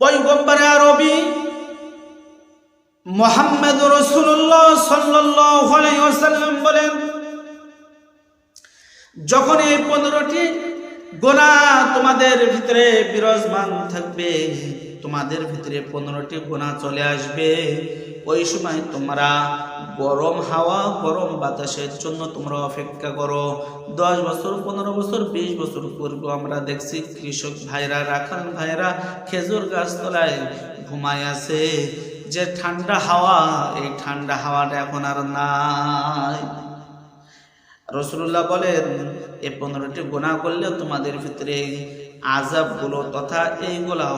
পয়গম্বর আরবি মুহাম্মদ রাসূলুল্লাহ সাল্লাল্লাহু আলাইহি ওয়াসাল্লাম বলেন, যখন এই 15টি গুনাহ তোমাদের ভিতরে বিরাজমান থাকবে, তোমাদের ভিতরে 15টি গুনাহ চলে আসবে, ওই সময় তোমরা গরম হাওয়া গরম বাতাসের জন্য তোমরা অপেক্ষা করো। 10 বছর 15 বছর 20 বছর পূর্বে আমরা দেখছি কৃষক ভাইরা, রাখাল ভাইরা খেজুর গাছ তলায় ঘুমায় আছে, যে ঠান্ডা হাওয়া, এই ঠান্ডা হাওয়াটা এখন আর নাই। রাসূলুল্লাহ বলেন, এই 15টি গুনাহ করলে তোমাদের ভিতরে আযাবগুলো তথা এইগুলা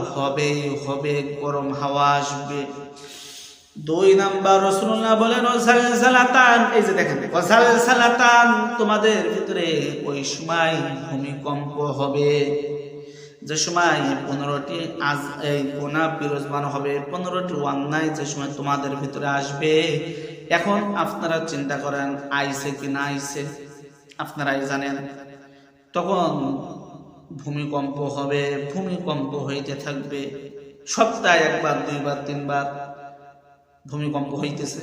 হবে, গরম হাওয়া আসবে। 2 নাম্বার রাসূলুল্লাহ বলেন, ওয়াসালসালাতান, এই যে দেখেন ওয়াসালসালাতান, তোমাদের ভিতরে ওই সময় ভূমিকম্প হবে। যে সময় 15টি এই গুনাহ বিরাজমান হবে, 15টি অন্যায় যে সময় তোমাদের ভিতরে আসবে, এখন আপনারা চিন্তা করেন আইছে কি না আইছে, আপনারাই জানেন। তখন ভূমিকম্প হবে, ভূমিকম্প হইতে থাকবে, সপ্তাহে 1 বার 2 বার 3 বার ভূমিকম্প হইতেছে।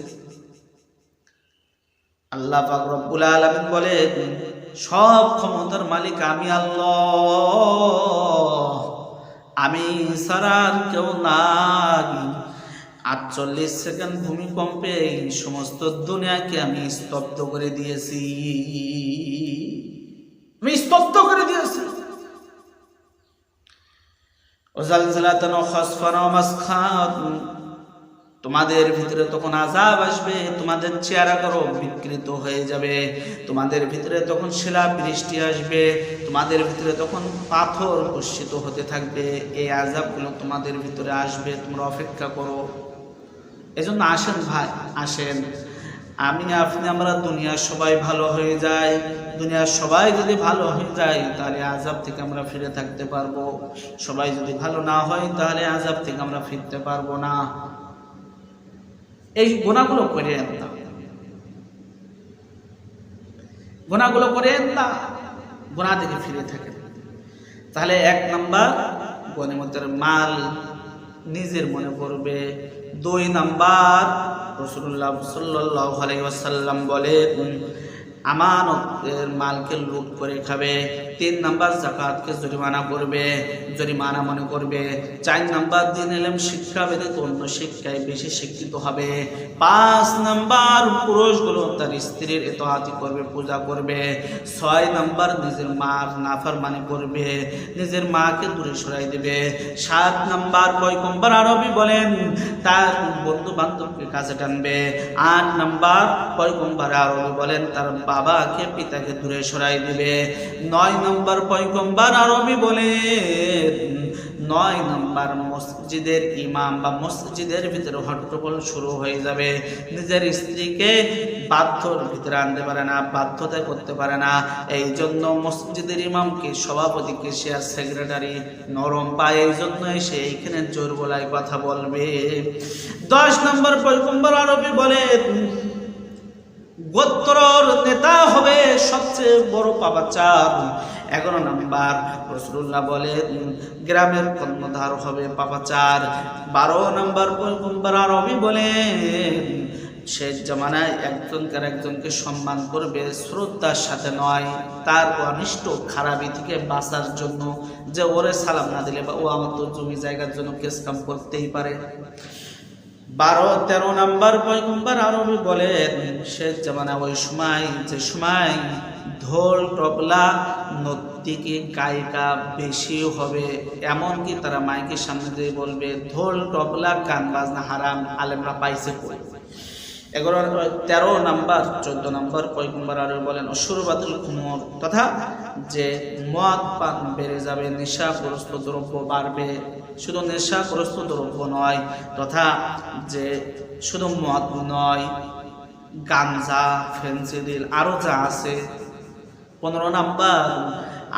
আল্লাহ পাক রব্বুল আলামিন বলেন, সব ক্ষমতার মালিক আমি আল্লাহ, আমি ছাড়া কেউ নাই। 48 সেকেন্ড ভূমিকম্পে এই সমস্ত দুনিয়াকে আমি স্তব্ধ করে দিয়েছি, আমি স্তব্ধ করে দিয়েছি। ওয়াজালজালাতান ওয়া খাসফান ওয়া মাসখান, তোমাদের ভিতরে তখন আযাব আসবে, তোমাদের চেহারা করো বিকৃত হয়ে যাবে, তোমাদের ভিতরে তখন শিলা বৃষ্টি আসবে, তোমাদের ভিতরে তখন পাথর বর্ষিত হতে থাকবে। এই আযাবগুলো তোমাদের ভিতরে আসবে, তোমরা অপেক্ষা করো। এজন্য আসেন ভাই, আসেন, আমি আপনি আমরা দুনিয়ার সবাই ভালো হয়ে যায়, দুনিয়ার সবাই যদি ভালো হয়ে যায় তাহলে আযাব থেকে আমরা ফিরে থাকতে পারবো। সবাই যদি ভালো না হয় তাহলে আযাব থেকে আমরা ফিরতে পারবো না। এই গুনাহগুলো করেন না, গুনাহগুলো করেন না, গুনাহ থেকে ফিরে থাকেন। তাহলে 1 নাম্বার গনিমতের মাল নিজের মনে পড়বে। 2 নাম্বার রাসূলুল্লাহ সাল্লাল্লাহু আলাইহি ওয়াসাল্লাম বলেন, আমানতের মালকে লুট করে খাবে। 3 নাম্বার যাকাতকে জরিমানা করবে, জরিমানা মনে করবে। 4 নাম্বার দিন ইলম শিক্ষা ব্যতীত অন্য শিক্ষায় বেশি শিক্ষিত হবে। 5 নাম্বার পুরুষগুলো তার স্ত্রীর ইতাআত করবে, পূজা করবে। 6 নাম্বার নিজের মার নাফরমানি করবে, নিজের মাকে দূরে সরাই দেবে। 7 নাম্বার পয়গম্বর আরবি বলেন তার বন্ধু বান্ধবকে কাছে টানবে। 8 নাম্বার পয়গম্বর আরবি বলেন তার বাবাকে পিতাকে দূরে সরাই দিবে। 9 নম্বর পয়গম্বর আরবি বলেন, 9 নম্বর মসজিদের ইমাম বা মসজিদের ভিতরে হট্টগোল শুরু হয়ে যাবে। নিজের স্ত্রীকে বাধ্যর ভিতরে আনতে পারে না, বাধ্যতা করতে পারে না। এই জন্য মসজিদের ইমামকে, সভাপতিকে, সে আর সেক্রেটারি নরম পায়, এই জন্য সে এইখানে জোর গলায় কথা বলবে। 10 নম্বর পয়গম্বর আরবি বলেন, গোত্রর নেতা হবে সবচেয়ে বড় পাপাচার। 11 নাম্বার রাসূলুল্লাহ বলেন গ্রামের কর্ণধার হবে পাপাচার। 12 নাম্বার পয়গম্বর আরবি বলেন, শেষ জামানায় একজনকে সম্মান করবে শ্রদ্ধার সাথে নয়, তার অনিষ্ট খারাপি থেকে বাঁচার জন্য, যে ওরে সালাম না দিলে বা ও আমার তো জমি জায়গার জন্য কেস কাম করতেই পারে। 12-13 নাম্বার পয়গম্বর আরবি বলেন, শেষ জামানা ওই সময় যে সময় ঢোল তবলা নর্তকী গায়িকা বেশি হবে, এমনকি তারা মাইকের সামনে দিয়ে বলবে ঢোল তবলা গান বাজনা হারাম, আলেমরা পাইছে কই। 13 নাম্বার 14 নাম্বার পয়গম্বর আরবি বলেন, অসুরবাতুল খুমর, তথা যে মদ পান বেড়ে যাবে, নেশাগ্রস্ত দ্রব্য বাড়বে। শুধু নেশাগ্রস্ত দ্রব্য নয়, তথা যে শুধু মদ নয়, গাঞ্জা, ফেন্সিডিল, আরো যা আছে। 15 নাম্বার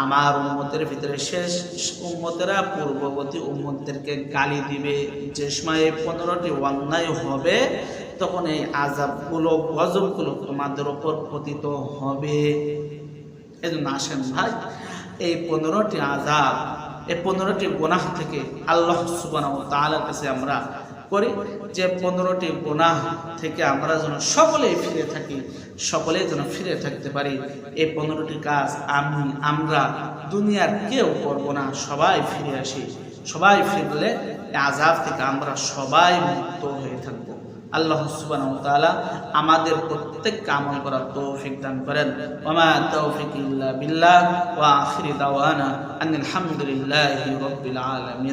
আমার উম্মতের ভিতরে শেষ উম্মতেরা পূর্ববর্তী উম্মতদেরকে গালি দিবে। যে সময় 15টি অন্যায় হবে তখন এই আযাবগুলো, গজবগুলো তোমাদের উপর পতিত হবে। এজন্য আসেন ভাই, এই 15টি আযাব এই 15টি গুনাহ থেকে আল্লাহ সুবহানাহু ওয়া তাআলার কাছে আমরা করি যে 15টি গুনাহ থেকে আমরা যেন সকলেই ফিরে থাকি, সকলেই যেন ফিরে থাকতে পারি। এই 15টি কাজ আমরা দুনিয়ার কেউ করব না, সবাই ফিরে আসি। সবাই ফিরলে এই আযাব থেকে আমরা সবাই মুক্ত হয়ে থাকবো। আল্লাহ সুবহানাহু ওয়া তাআলা আমাদের প্রত্যেককে আমল করার তৌফিক দান করেন। ওয়া মা তাওফিক ইল্লা বিল্লাহ ওয়া আখিরি দাওয়ানা আনিল হামদুলিল্লাহি রাব্বিল আলামিন।